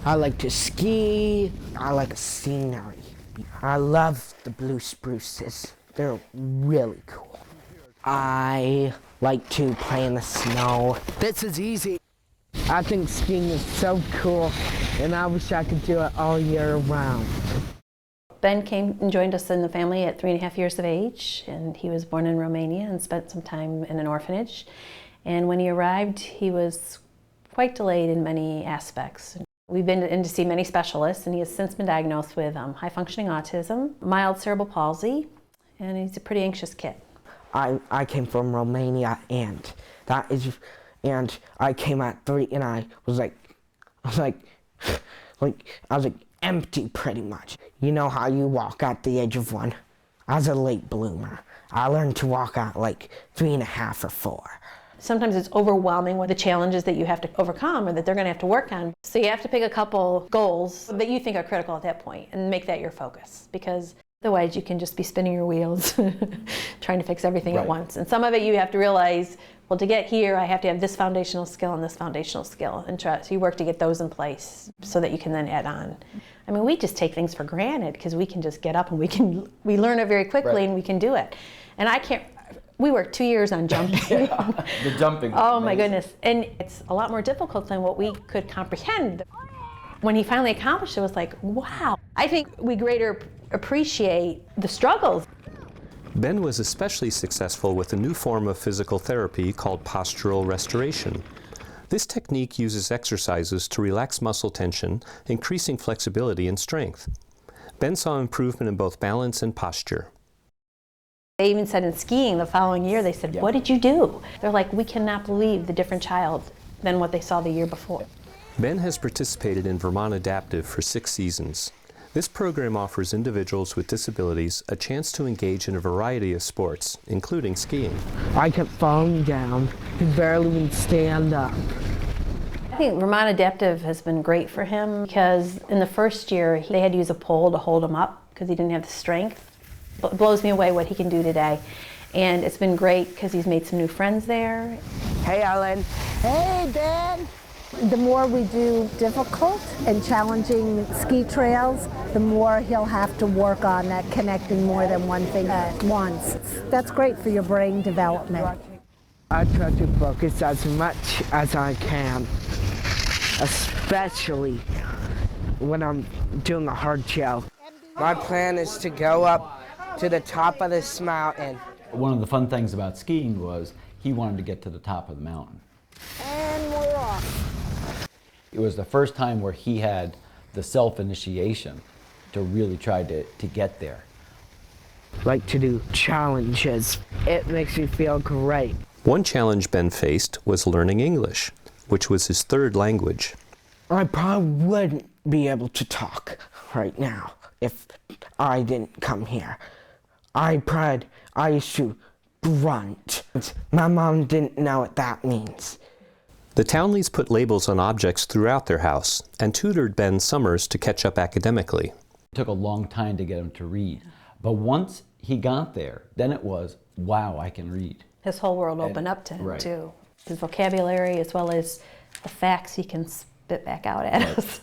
I like to ski. I like the scenery. I love the blue spruces. They're really cool. I like to play in the snow. This is easy. I think skiing is so cool, and I wish I could do it all year round. Ben came and joined us in the family at 3.5 years of age, and he was born in Romania and spent some time in an orphanage. And when he arrived, he was quite delayed in many aspects. We've been in to see many specialists, and he has since been diagnosed with high-functioning autism, mild cerebral palsy, and he's a pretty anxious kid. I came from Romania, and I came at 3, and I was like empty pretty much. You know how you walk at the age of 1? I was a late bloomer. I learned to walk at like 3.5 or 4. Sometimes it's overwhelming with the challenges that you have to overcome or that they're going to have to work on. So you have to pick a couple goals that you think are critical at that point and make that your focus, because otherwise you can just be spinning your wheels trying to fix everything at once. And some of it you have to realize, well, to get here I have to have this foundational skill and this foundational skill, and so you work to get those in place so that you can then add on. I mean, we just take things for granted because we can just get up and we learn it very quickly and we can do it. And we worked 2 years on jumping. The jumping. Oh my goodness. And it's a lot more difficult than what we could comprehend. When he finally accomplished it, it was like, wow. I think we greater appreciate the struggles. Ben was especially successful with a new form of physical therapy called postural restoration. This technique uses exercises to relax muscle tension, increasing flexibility and strength. Ben saw improvement in both balance and posture. They even said in skiing the following year, they said, what did you do? They're like, we cannot believe the different child than what they saw the year before. Ben has participated in Vermont Adaptive for 6 seasons. This program offers individuals with disabilities a chance to engage in a variety of sports, including skiing. I kept falling down, could barely even stand up. I think Vermont Adaptive has been great for him because in the first year they had to use a pole to hold him up because he didn't have the strength. It blows me away what he can do today. And it's been great because he's made some new friends there. Hey, Ellen. Hey, Ben. The more we do difficult and challenging ski trails, the more he'll have to work on that connecting more than one thing at once. That's great for your brain development. I try to focus as much as I can, especially when I'm doing a hard gel. My plan is to go up to the top of this mountain. One of the fun things about skiing was he wanted to get to the top of the mountain. And we're off. It was the first time where he had the self-initiation to really try to get there. Like to do challenges. It makes me feel great. One challenge Ben faced was learning English, which was his 3rd language. I probably wouldn't be able to talk right now if I didn't come here. I used to grunt. My mom didn't know what that means. The Townleys put labels on objects throughout their house and tutored Ben summers to catch up academically. It took a long time to get him to read, but once he got there, then it was, wow, I can read. His whole world opened up to him too. His vocabulary as well as the facts he can spit back out at us.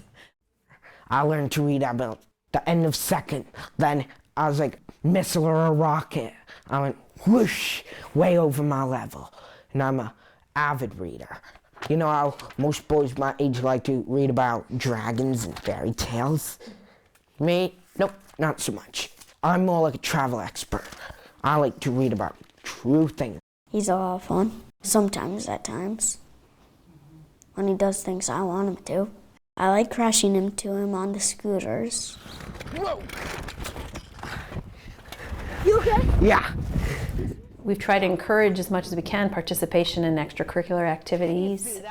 I learned to read about the end of 2nd. Then I was like a missile or a rocket. I went whoosh, way over my level. And I'm an avid reader. You know how most boys my age like to read about dragons and fairy tales? Me? Nope, not so much. I'm more like a travel expert. I like to read about true things. He's a lot of fun, sometimes at times, when he does things I want him to. I like crashing into him on the scooters. Whoa! You okay? Yeah. We've tried to encourage as much as we can participation in extracurricular activities,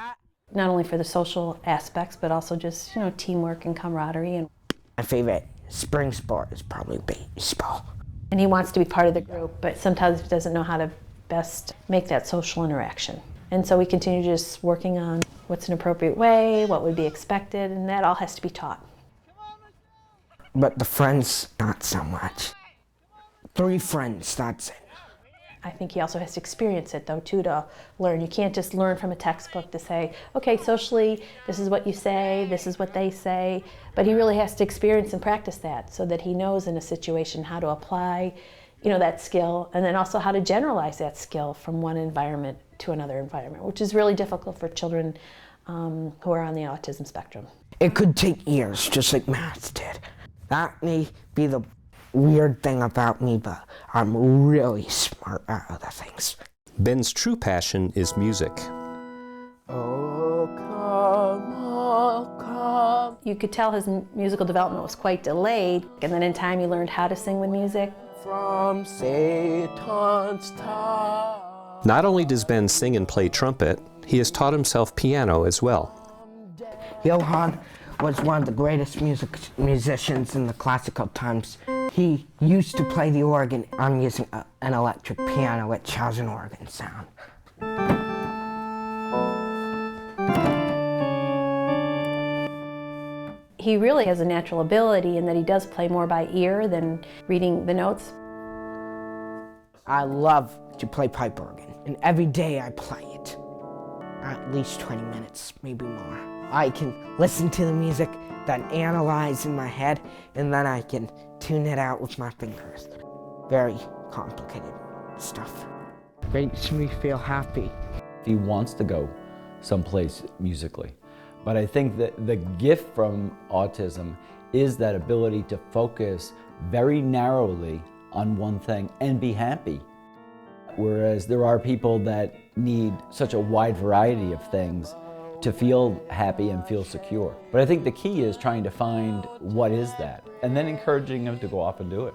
not only for the social aspects, but also just, teamwork and camaraderie. My favorite spring sport is probably baseball. And he wants to be part of the group, but sometimes he doesn't know how to best make that social interaction. And so we continue just working on what's an appropriate way, what would be expected, and that all has to be taught. But the friends, not so much. 3 friends, that's it. I think he also has to experience it though too to learn. You can't just learn from a textbook to say, okay, socially, this is what you say, this is what they say, but he really has to experience and practice that so that he knows in a situation how to apply, that skill, and then also how to generalize that skill from one environment to another environment, which is really difficult for children who are on the autism spectrum. It could take years, just like math did. That may be the weird thing about me, but I'm really smart at other things. Ben's true passion is music. Oh, come. You could tell his musical development was quite delayed, and then in time he learned how to sing with music. From Satan's top. Not only does Ben sing and play trumpet, he has taught himself piano as well. Johann was one of the greatest musicians in the classical times. He used to play the organ. I'm using an electric piano, which has an organ sound. He really has a natural ability in that he does play more by ear than reading the notes. I love to play pipe organ, and every day I play it. At least 20 minutes, maybe more. I can listen to the music, then analyze in my head, and then I can tune it out with my fingers. Very complicated stuff. Makes me feel happy. He wants to go someplace musically. But I think that the gift from autism is that ability to focus very narrowly on one thing and be happy. Whereas there are people that need such a wide variety of things to feel happy and feel secure. But I think the key is trying to find what is that, and then encouraging them to go off and do it.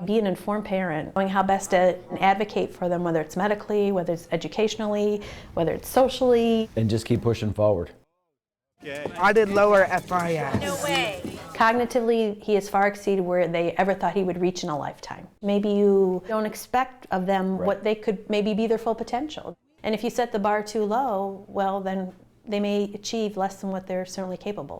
Be an informed parent, knowing how best to advocate for them, whether it's medically, whether it's educationally, whether it's socially. And just keep pushing forward. I did lower FIS. No way. Cognitively, he has far exceeded where they ever thought he would reach in a lifetime. Maybe you don't expect of them what they could maybe be their full potential. And if you set the bar too low, well, then they may achieve less than what they're certainly capable of.